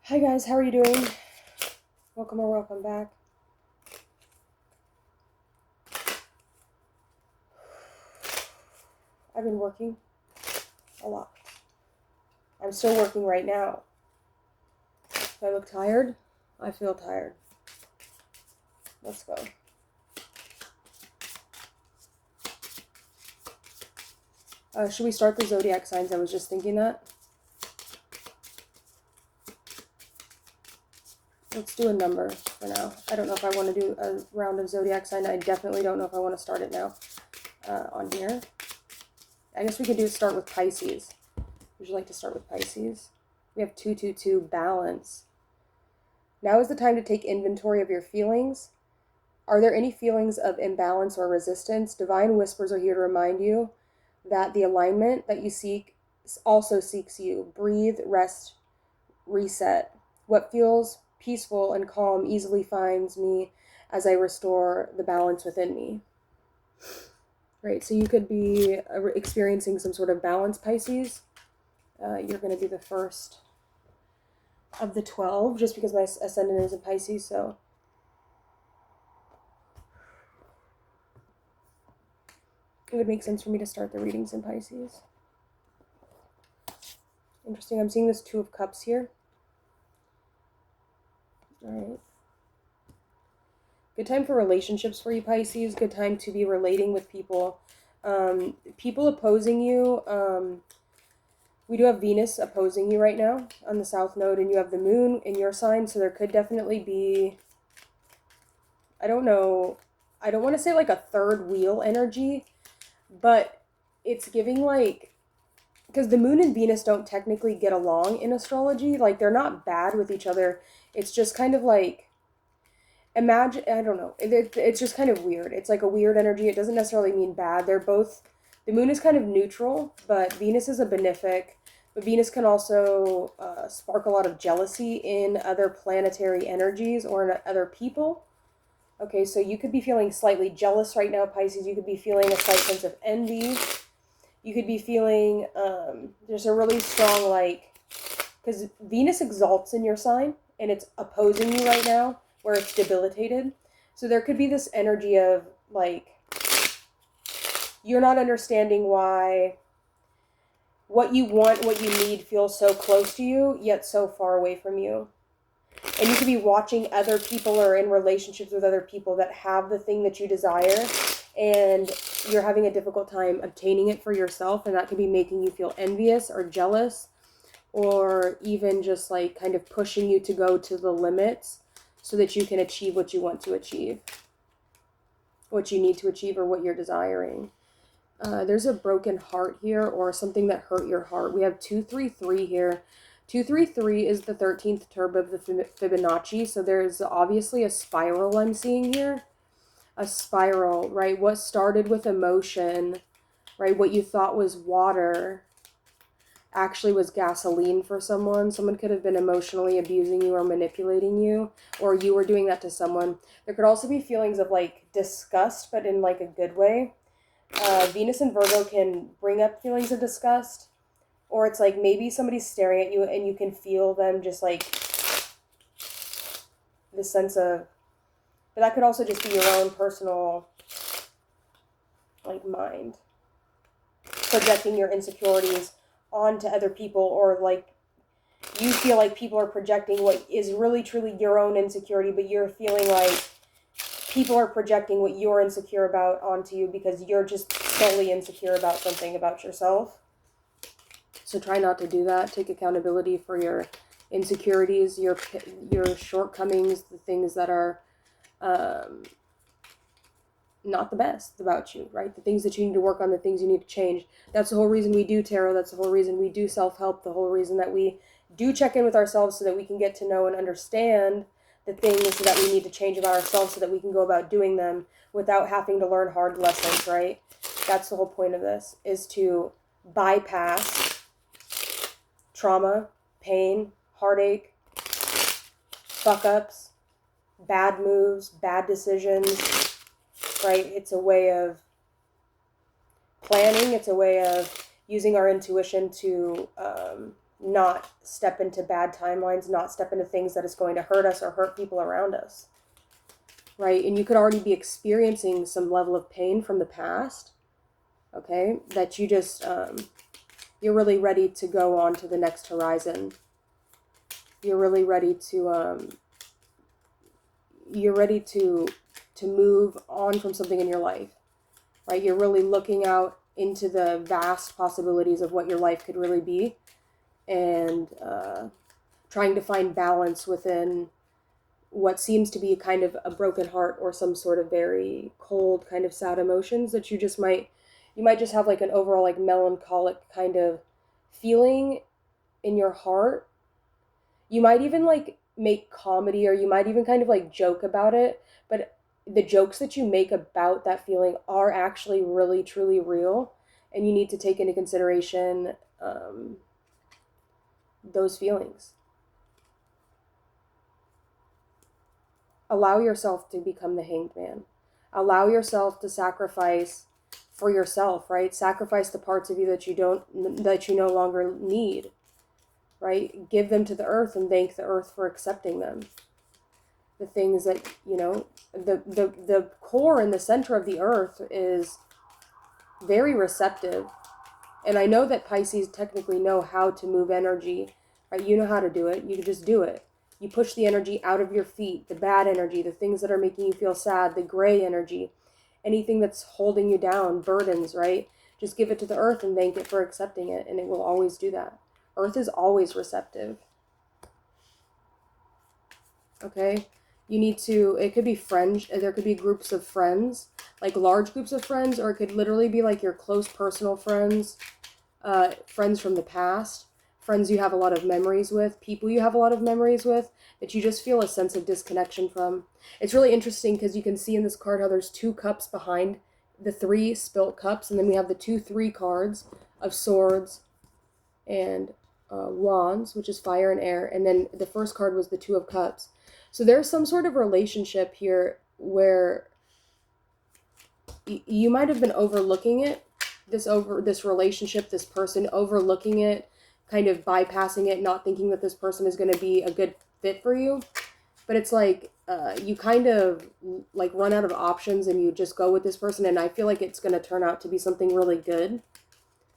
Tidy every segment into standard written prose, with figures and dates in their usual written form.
Hi guys, how are you doing? Welcome or welcome back. I've been working a lot. I'm still working right now. Do I look tired? I feel tired. Let's go. Should we start the zodiac signs? I was just thinking that. Let's do a number for now. I don't know if I want to do a round of zodiac sign. I definitely don't know if I want to start it now on here. I guess we could start with Pisces. Would you like to start with Pisces? We have 222 balance. Now is the time to take inventory of your feelings. Are there any feelings of imbalance or resistance? Divine whispers are here to remind you that the alignment that you seek also seeks you. Breathe, rest, reset. What feels peaceful and calm easily finds me as I restore the balance within me. Right, so you could be experiencing some sort of balance, Pisces. You're going to be the first of the 12, just because my ascendant is in Pisces, so it would make sense for me to start the readings in Pisces. Interesting. I'm seeing this Two of Cups here. All right. Good time for relationships for you, Pisces. Good time to be relating with people. People opposing you. We do have Venus opposing you right now on the South Node, and you have the Moon in your sign, so there could definitely be, I don't know, I don't want to say like a third wheel energy, but it's giving like, because the Moon and Venus don't technically get along in astrology. Like, they're not bad with each other. It's just kind of like, imagine, I don't know. It's just kind of weird. It's like a weird energy. It doesn't necessarily mean bad. They're both, the Moon is kind of neutral, but Venus is a benefic. But Venus can also spark a lot of jealousy in other planetary energies or in other people. Okay, so you could be feeling slightly jealous right now, Pisces. You could be feeling a slight sense of envy. You could be feeling, there's a really strong, like, because Venus exalts in your sign, and it's opposing you right now, where it's debilitated. So there could be this energy of, like, you're not understanding why what you want, what you need feels so close to you, yet so far away from you. And you could be watching other people or in relationships with other people that have the thing that you desire, and you're having a difficult time obtaining it for yourself, and that could be making you feel envious or jealous, or even just like kind of pushing you to go to the limits so that you can achieve what you want to achieve, what you need to achieve, or what you're desiring. There's a broken heart here, or something that hurt your heart. We have 233 here. 233 is the 13th term of the Fibonacci, so there's obviously a spiral I'm seeing here. A spiral, right? What started with emotion, right? What you thought was water actually was gasoline for someone. Someone could have been emotionally abusing you or manipulating you, or you were doing that to someone. There could also be feelings of like disgust, but in like a good way. Venus and Virgo can bring up feelings of disgust, or it's like maybe somebody's staring at you and you can feel them just like the sense of, but that could also just be your own personal like mind projecting your insecurities onto other people, or like you feel like people are projecting what is really truly your own insecurity, but you're feeling like people are projecting what you're insecure about onto you because you're just solely insecure about something about yourself. So try not to do that. Take accountability for your insecurities, your shortcomings, the things that are not the best about you, right? The things that you need to work on, the things you need to change. That's the whole reason we do tarot. That's the whole reason we do self-help. The whole reason that we do check in with ourselves, so that we can get to know and understand the things that we need to change about ourselves, so that we can go about doing them without having to learn hard lessons, right? That's the whole point of this, is to bypass trauma, pain, heartache, fuck-ups, bad moves, bad decisions, right? It's a way of planning. It's a way of using our intuition to not step into bad timelines, not step into things that is going to hurt us or hurt people around us, right? And you could already be experiencing some level of pain from the past, okay, that you just, you're really ready to go on to the next horizon. You're really ready to, move on from something in your life, right? You're really looking out into the vast possibilities of what your life could really be, and trying to find balance within what seems to be kind of a broken heart or some sort of very cold kind of sad emotions that you might just have like an overall like melancholic kind of feeling in your heart. You might even like make comedy, or you might even kind of like joke about it, but the jokes that you make about that feeling are actually really truly real, and you need to take into consideration those feelings. Allow yourself to become the hanged man. Allow yourself to sacrifice for yourself, right? Sacrifice the parts of you that you no longer need, right? Give them to the earth and thank the earth for accepting them. The things that, the core and the center of the earth is very receptive. And I know that Pisces technically know how to move energy, right? You know how to do it. You can just do it. You push the energy out of your feet, the bad energy, the things that are making you feel sad, the gray energy, anything that's holding you down, burdens, right? Just give it to the earth and thank it for accepting it, and it will always do that. Earth is always receptive. Okay? It could be friends, there could be groups of friends, like large groups of friends, or it could literally be like your close personal friends, friends from the past, friends you have a lot of memories with, people you have a lot of memories with, that you just feel a sense of disconnection from. It's really interesting because you can see in this card how there's 2 cups behind the 3 spilt cups, and then we have the 2-3 cards of swords and wands, which is fire and air, and then the first card was the 2 of cups. So there's some sort of relationship here where you might have been overlooking it, this relationship, this person, overlooking it, kind of bypassing it, not thinking that this person is going to be a good fit for you. But it's like you kind of like run out of options and you just go with this person, and I feel like it's going to turn out to be something really good,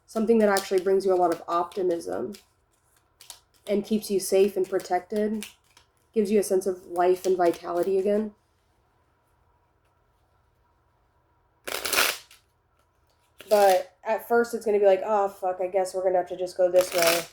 something that actually brings you a lot of optimism and keeps you safe and protected, gives you a sense of life and vitality again. But at first it's going to be like, oh, fuck, I guess we're going to have to just go this way.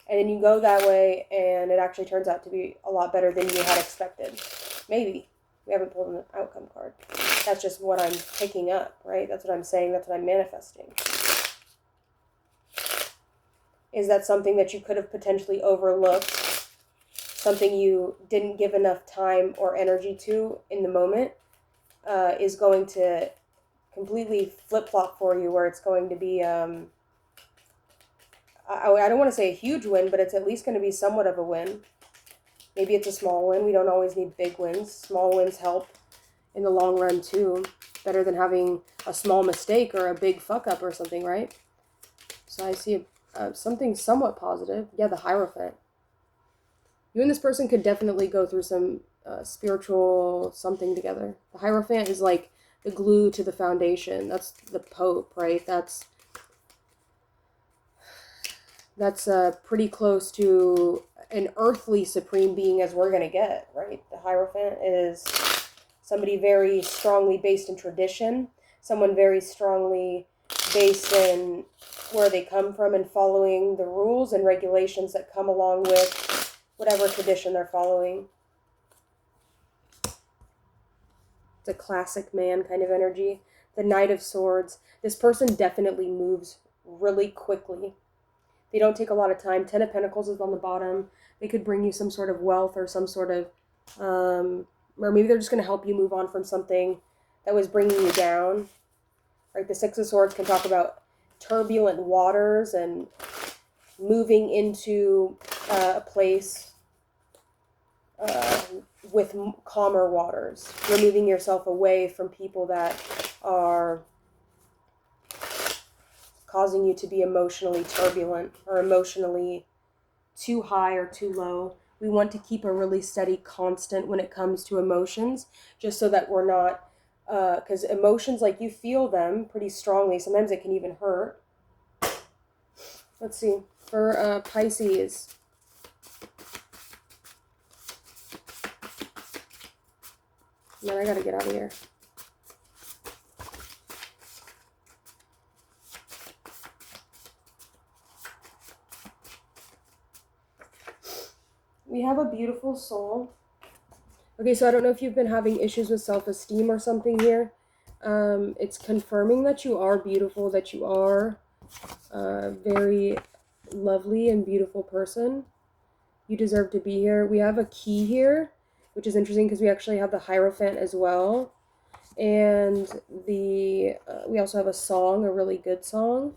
And then you go that way, and it actually turns out to be a lot better than you had expected. Maybe. We haven't pulled an outcome card. That's just what I'm picking up, right? That's what I'm saying. That's what I'm manifesting. Is that something that you could have potentially overlooked, something you didn't give enough time or energy to in the moment, is going to completely flip-flop for you, where it's going to be, I don't want to say a huge win, but it's at least going to be somewhat of a win. Maybe it's a small win. We don't always need big wins. Small wins help in the long run too. Better than having a small mistake or a big fuck-up or something, right? So I see something somewhat positive. Yeah, the Hierophant. You and this person could definitely go through some spiritual something together. The Hierophant is like the glue to the foundation. That's the Pope, right? That's pretty close to an earthly supreme being as we're going to get, right? The Hierophant is somebody very strongly based in tradition, someone very strongly based in where they come from and following the rules and regulations that come along with whatever tradition they're following. It's a classic man kind of energy. The Knight of Swords. This person definitely moves really quickly. They don't take a lot of time. 10 of Pentacles is on the bottom. They could bring you some sort of wealth or some sort of, or maybe they're just going to help you move on from something that was bringing you down. Right? The Six of Swords can talk about turbulent waters and moving into a place with calmer waters. Removing yourself away from people that are causing you to be emotionally turbulent or emotionally too high or too low. We want to keep a really steady constant when it comes to emotions, just so that we're not, because emotions, like, you feel them pretty strongly. Sometimes it can even hurt. Let's see. For Pisces. Man, I gotta get out of here. We have a beautiful soul. Okay, so I don't know if you've been having issues with self-esteem or something here. It's confirming that you are beautiful, that you are a very lovely and beautiful person. You deserve to be here. We have a key here, which is interesting because we actually have the Hierophant as well. And we also have a song, a really good song.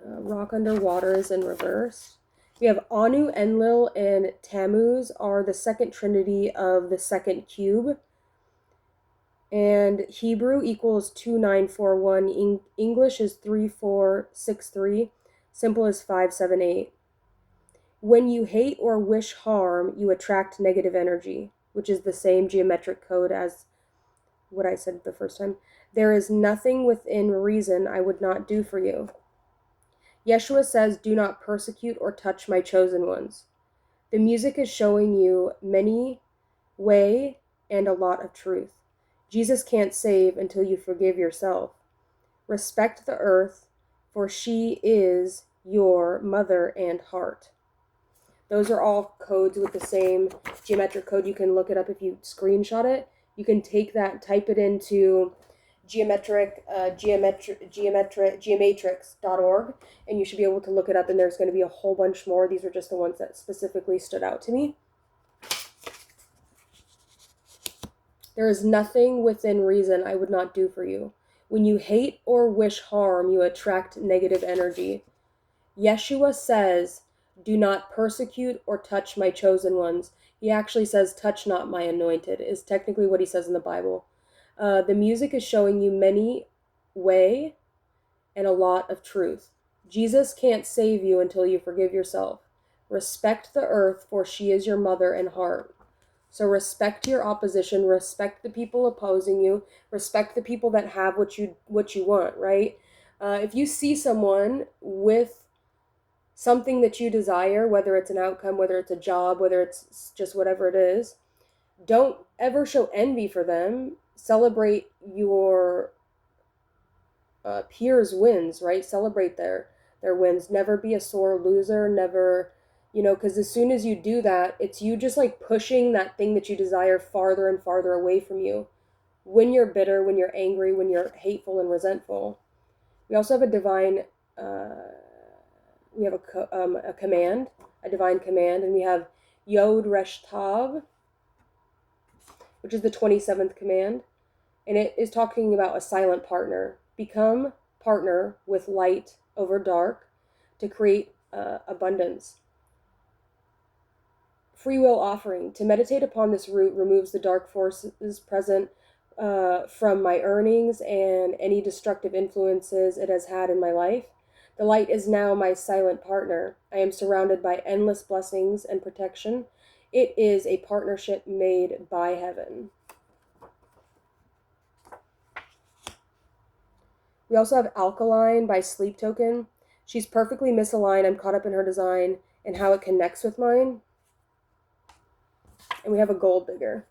Rock Underwater is in reverse. We have Anu, Enlil, and Tammuz are the second trinity of the second cube. And Hebrew equals 2941. English is 3463. Simple is 578. When you hate or wish harm, you attract negative energy, which is the same geometric code as what I said the first time. There is nothing within reason I would not do for you. Yeshua says, do not persecute or touch my chosen ones. The music is showing you many way and a lot of truth. Jesus can't save until you forgive yourself. Respect the earth, for she is your mother and heart. Those are all codes with the same geometric code. You can look it up if you screenshot it. You can take that, type it into geomatrix.org, and you should be able to look it up, and there's going to be a whole bunch more. These are just the ones that specifically stood out to me. There is nothing within reason I would not do for you. When you hate or wish harm, you attract negative energy. Yeshua says, do not persecute or touch my chosen ones. He actually says, touch not my anointed, is technically what he says in the Bible. The music is showing you many way and a lot of truth. Jesus can't save you until you forgive yourself. Respect the earth, for she is your mother and heart. So respect your opposition, respect the people opposing you, respect the people that have what you want, right? If you see someone with something that you desire, whether it's an outcome, whether it's a job, whether it's just whatever it is, don't ever show envy for them. Celebrate your peers' wins, right? Celebrate their wins. Never be a sore loser. Never, because as soon as you do that, it's you just like pushing that thing that you desire farther and farther away from you. When you're bitter, when you're angry, when you're hateful and resentful. We also have a divine, we have a command, a divine command, and we have Yod Resh Tav, which is the 27th command, and it is talking about a silent partner. Become partner with light over dark to create abundance. Free will offering. To meditate upon this root removes the dark forces present from my earnings and any destructive influences it has had in my life. The light is now my silent partner. I am surrounded by endless blessings and protection. It is a partnership made by heaven. We also have Alkaline by Sleep Token. She's perfectly misaligned. I'm caught up in her design and how it connects with mine. And we have a Gold Digger,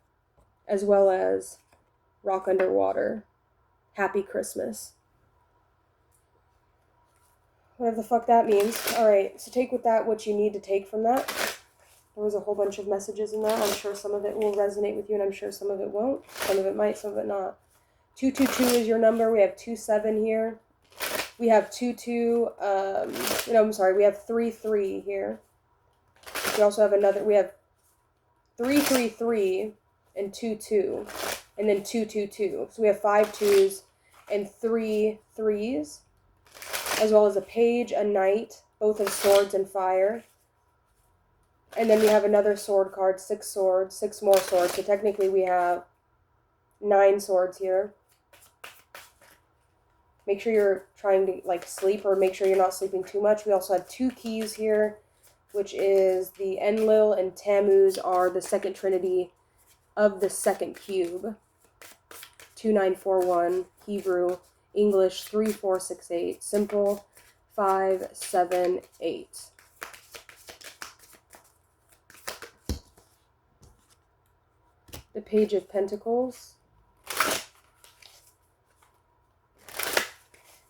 as well as Rock Underwater. Happy Christmas. Whatever the fuck that means. Alright, so take with that what you need to take from that. There was a whole bunch of messages in that. I'm sure some of it will resonate with you, and I'm sure some of it won't. Some of it might, some of it not. 222 is your number. We have 27 here. We have 22, we have 33 here. We also have another, we have 333 and 22, and then 222. So we have 5 2s and 3 3s, as well as a page, a knight, both of swords and fire. And then we have another sword card, 6 swords, 6 more swords. So technically we have 9 swords here. Make sure you're trying to sleep, or make sure you're not sleeping too much. We also have 2 keys here, which is the Enlil and Tammuz are the second trinity of the second cube. 2941, Hebrew, English 3468, simple 578. The Page of Pentacles.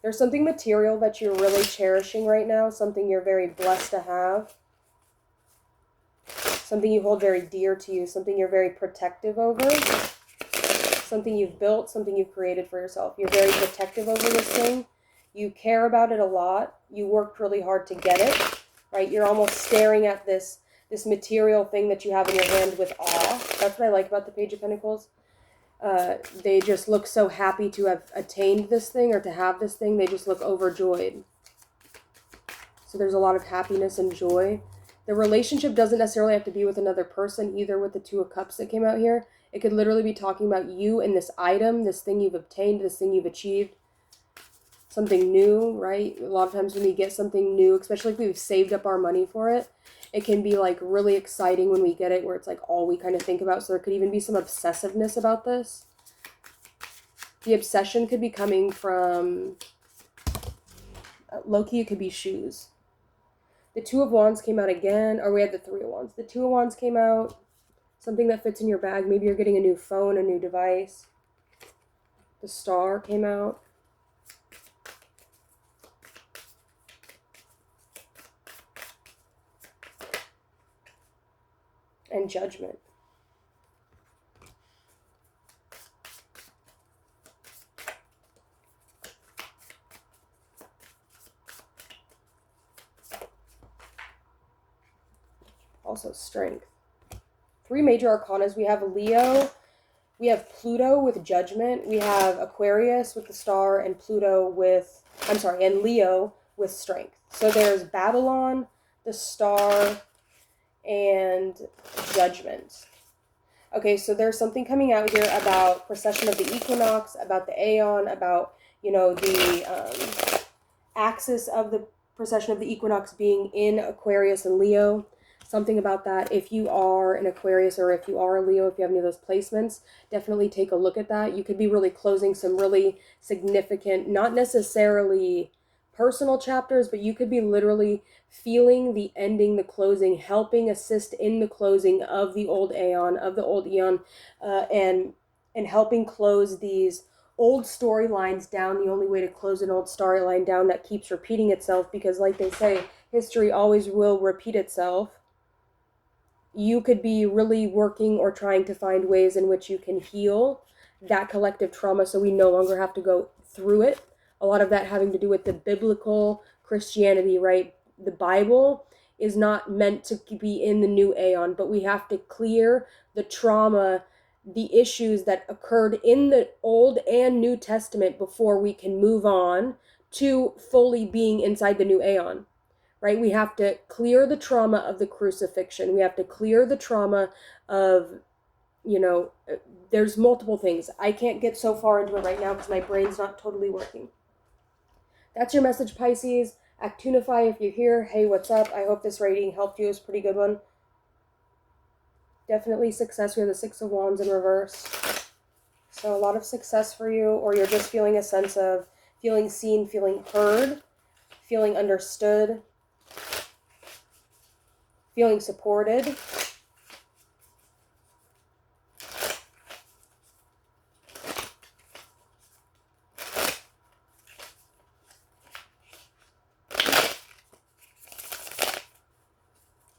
There's something material that you're really cherishing right now, something you're very blessed to have, something you hold very dear to you, something you're very protective over, something you've built, something you've created for yourself. You're very protective over this thing. You care about it a lot. You worked really hard to get it, right? You're almost staring at this material thing that you have in your hand with awe. That's what I like about the Page of Pentacles. They just look so happy to have attained this thing or to have this thing. They just look overjoyed. So there's a lot of happiness and joy. The relationship doesn't necessarily have to be with another person, either with the Two of Cups that came out here. It could literally be talking about you and this item, this thing you've obtained, this thing you've achieved. Something new, right? A lot of times when we get something new, especially if we've saved up our money for it, it can be like really exciting when we get it, where it's like all we kind of think about. So there could even be some obsessiveness about this. The obsession could be coming from, low-key, it could be shoes. The Two of Wands came out again, or we had the Three of Wands. The Two of Wands came out, something that fits in your bag. Maybe you're getting a new phone, a new device. The Star came out. And Judgment. Also Strength. Three major arcanas. We have Leo, we have Pluto with Judgment, we have Aquarius with the Star, and Pluto with, and Leo with Strength. So there's Babylon, the Star, and Judgment. Okay, so there's something coming out here about precession of the equinox, about the aeon, about, you know, the axis of the precession of the equinox being in Aquarius and Leo. Something about that. If you are an Aquarius or if you are a Leo, if you have any of those placements, definitely take a look at that. You could be really closing some really significant, not necessarily personal chapters, but you could be literally feeling the ending, the closing, helping assist in the closing of the old aeon, and helping close these old storylines down. The only way to close an old storyline down that keeps repeating itself, because like they say, history always will repeat itself. You could be really working or trying to find ways in which you can heal that collective trauma so we no longer have to go through it. A lot of that having to do with the biblical Christianity, right? The Bible is not meant to be in the new aeon, but we have to clear the trauma, the issues that occurred in the Old and New Testament before we can move on to fully being inside the new aeon. Right? We have to clear the trauma of the crucifixion. We have to clear the trauma of, you know, there's multiple things. I can't get so far into it right now because my brain's not totally working. That's your message, Pisces. Actunify if you're here. Hey, what's up? I hope this reading helped you. It's a pretty good one. Definitely success. We have the Six of Wands in reverse. So a lot of success for you, or you're just feeling a sense of feeling seen, feeling heard, feeling understood, feeling supported.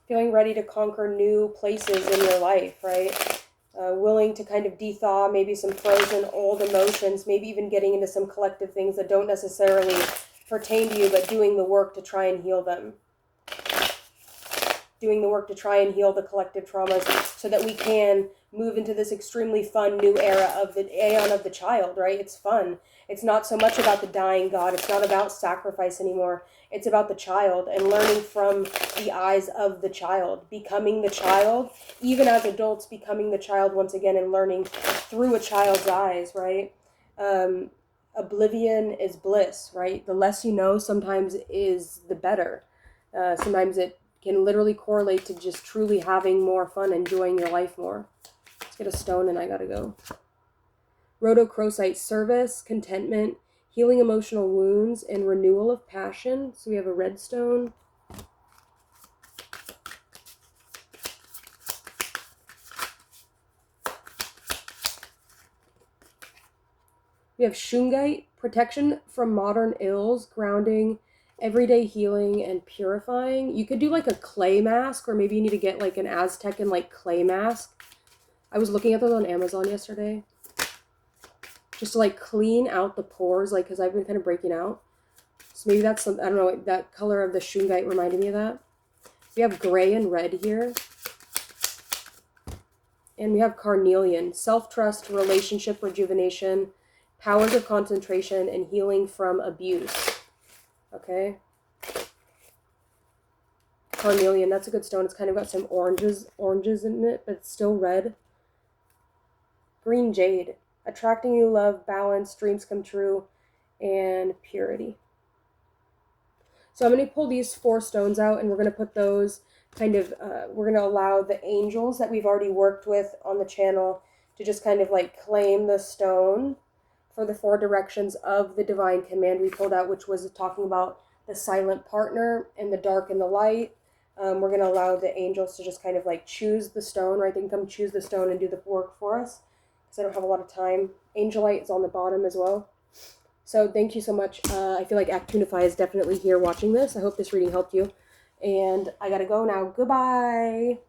Feeling ready to conquer new places in your life, right? Willing to kind of de-thaw maybe some frozen old emotions, maybe even getting into some collective things that don't necessarily pertain to you, but doing the work to try and heal them. Doing the work to try and heal the collective traumas so that we can move into this extremely fun new era of the aeon of the child, right? It's fun. It's not so much about the dying God. It's not about sacrifice anymore. It's about the child and learning from the eyes of the child, becoming the child, even as adults becoming the child once again and learning through a child's eyes, right? Oblivion is bliss, right? The less you know sometimes is the better. Sometimes it can literally correlate to just truly having more fun, enjoying your life more. Let's get a stone and I gotta go. Rhodochrosite, service, contentment, healing emotional wounds, and renewal of passion. So we have a red stone. We have shungite, protection from modern ills, grounding, everyday healing, and purifying. You could do like a clay mask, or maybe you need to get like an Aztec and like clay mask. I was looking at those on Amazon yesterday. Just to like clean out the pores, like, because I've been kind of breaking out. So maybe that's some, I don't know, that color of the shungite reminded me of that. We have gray and red here. And we have carnelian, self-trust, relationship rejuvenation, powers of concentration, and healing from abuse. Okay. Carnelian, that's a good stone. It's kind of got some oranges in it, but it's still red. Green jade, attracting you love, balance, dreams come true, and purity. So I'm going to pull these 4 stones out, and we're going to put those kind of, we're going to allow the angels that we've already worked with on the channel to just kind of like claim the stone for the 4 directions of the divine command we pulled out, which was talking about the silent partner and the dark and the light. We're going to allow the angels to just kind of like choose the stone, right? They can come choose the stone and do the work for us, because I don't have a lot of time. Angelite is on the bottom as well. So thank you so much. I feel like Actunify is definitely here watching this. I hope this reading helped you. And I gotta go now. Goodbye.